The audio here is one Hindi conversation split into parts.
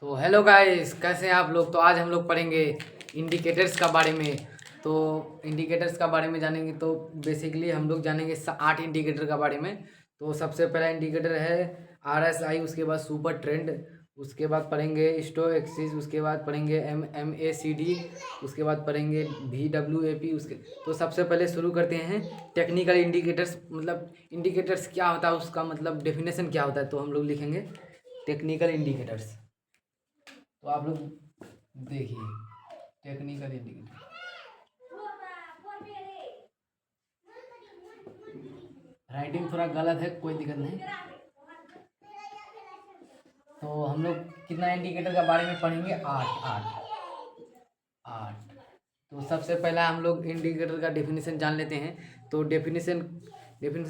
तो हेलो गाइस, कैसे हैं आप लोग। तो आज हम लोग पढ़ेंगे इंडिकेटर्स का बारे में। तो इंडिकेटर्स का बारे में जानेंगे तो बेसिकली हम लोग जानेंगे 8 इंडिकेटर का बारे में। तो सबसे पहला इंडिकेटर है RSI, उसके बाद सुपर ट्रेंड, उसके बाद पढ़ेंगे स्टो एक्सिस, उसके बाद पढ़ेंगे MACD, उसके बाद पढ़ेंगे VWAP। उसके तो सबसे पहले शुरू करते हैं टेक्निकल इंडिकेटर्स। मतलब इंडिकेटर्स क्या होता है, उसका मतलब डेफिनेशन क्या होता है। तो हम लोग लिखेंगे टेक्निकल इंडिकेटर्स। तो आप लोग देखिए टेक्निकल इंडिकेटर, राइटिंग थोड़ा गलत है, कोई दिक्कत नहीं। तो हम लोग कितना इंडिकेटर के बारे में पढ़ेंगे, 8। तो सबसे पहला हम लोग इंडिकेटर का डेफिनेशन जान लेते हैं। तो डेफिनेशन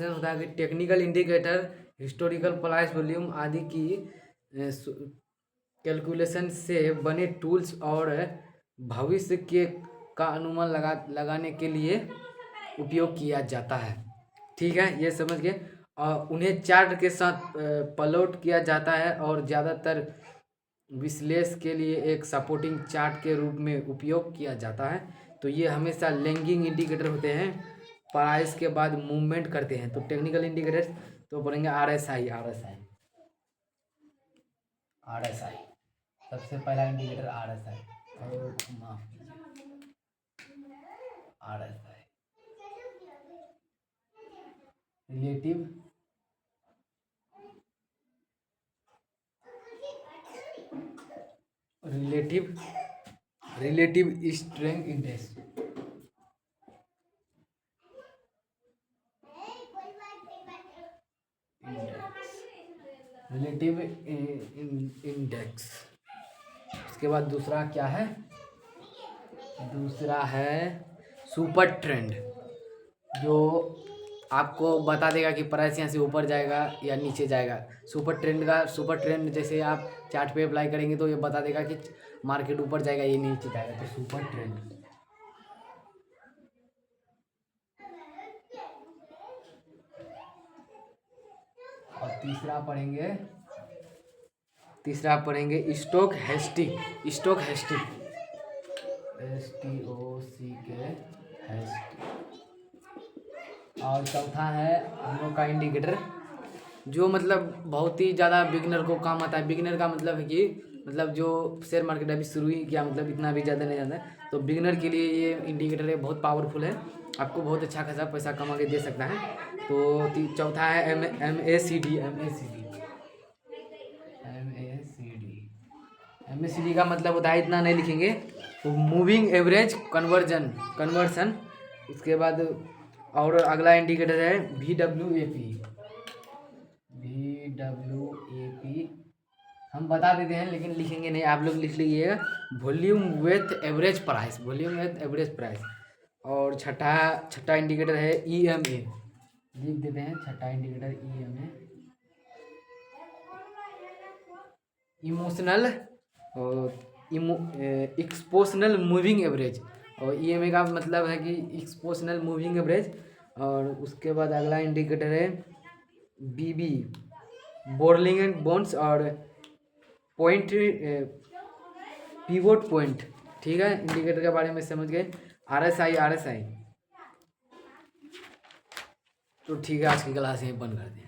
होता है कि technical indicator historical price volume आदि की कैलकुलेशन से बने टूल्स और भविष्य के का अनुमान लगाने के लिए उपयोग किया जाता है। ठीक है, ये समझ गए। और उन्हें चार्ट के साथ प्लॉट किया जाता है और ज़्यादातर विश्लेषण के लिए एक सपोर्टिंग चार्ट के रूप में उपयोग किया जाता है। तो ये हमेशा लैगिंग इंडिकेटर होते हैं, प्राइस के बाद मूवमेंट करते हैं। तो टेक्निकल इंडिकेटर्स तो पढ़ेंगे RSI। सबसे पहला इंडिकेटर RSI, और माफ कीजिए, RSI relative relative relative strength index. Relative index. उसके बाद दूसरा क्या है, दूसरा है सुपर ट्रेंड, जो आपको बता देगा कि प्राइस यहाँ से ऊपर जाएगा या नीचे जाएगा। सुपर ट्रेंड जैसे आप चार्ट पे अप्लाई करेंगे तो ये बता देगा कि मार्केट ऊपर जाएगा या नीचे जाएगा। तो सुपर ट्रेंड। और तीसरा पढ़ेंगे स्टोक हेस्टिक और चौथा है हम लोग का इंडिकेटर, जो मतलब बहुत ही ज़्यादा बिगिनर को काम आता है। बिगिनर का मतलब है कि मतलब जो शेयर मार्केट अभी शुरू ही किया, मतलब इतना भी ज़्यादा नहीं जानता है, तो बिगिनर के लिए ये इंडिकेटर है, बहुत पावरफुल है, आपको बहुत अच्छा खासा पैसा कमा के दे सकता है। तो चौथा है MACD। MACD का मतलब होता है, इतना नहीं लिखेंगे, तो मूविंग एवरेज कन्वर्सन। उसके बाद और अगला इंडिकेटर है VWAP। हम बता देते हैं लेकिन लिखेंगे नहीं, आप लोग लिख लीजिएगा, वॉल्यूम विथ एवरेज प्राइस। और छठा इंडिकेटर है EMA, लिख देते हैं छठा indicator EMA, emotional exponential moving average. और EMA का मतलब है कि एक्सपोशनल मूविंग एवरेज। और उसके बाद अगला इंडिकेटर है BB, बोर्लिंग एंड बॉन्ड्स और पॉइंट पिवोट पॉइंट। ठीक है, इंडिकेटर के बारे में समझ गए, RSI। तो ठीक है, आज की क्लास यहीं बंद कर दें।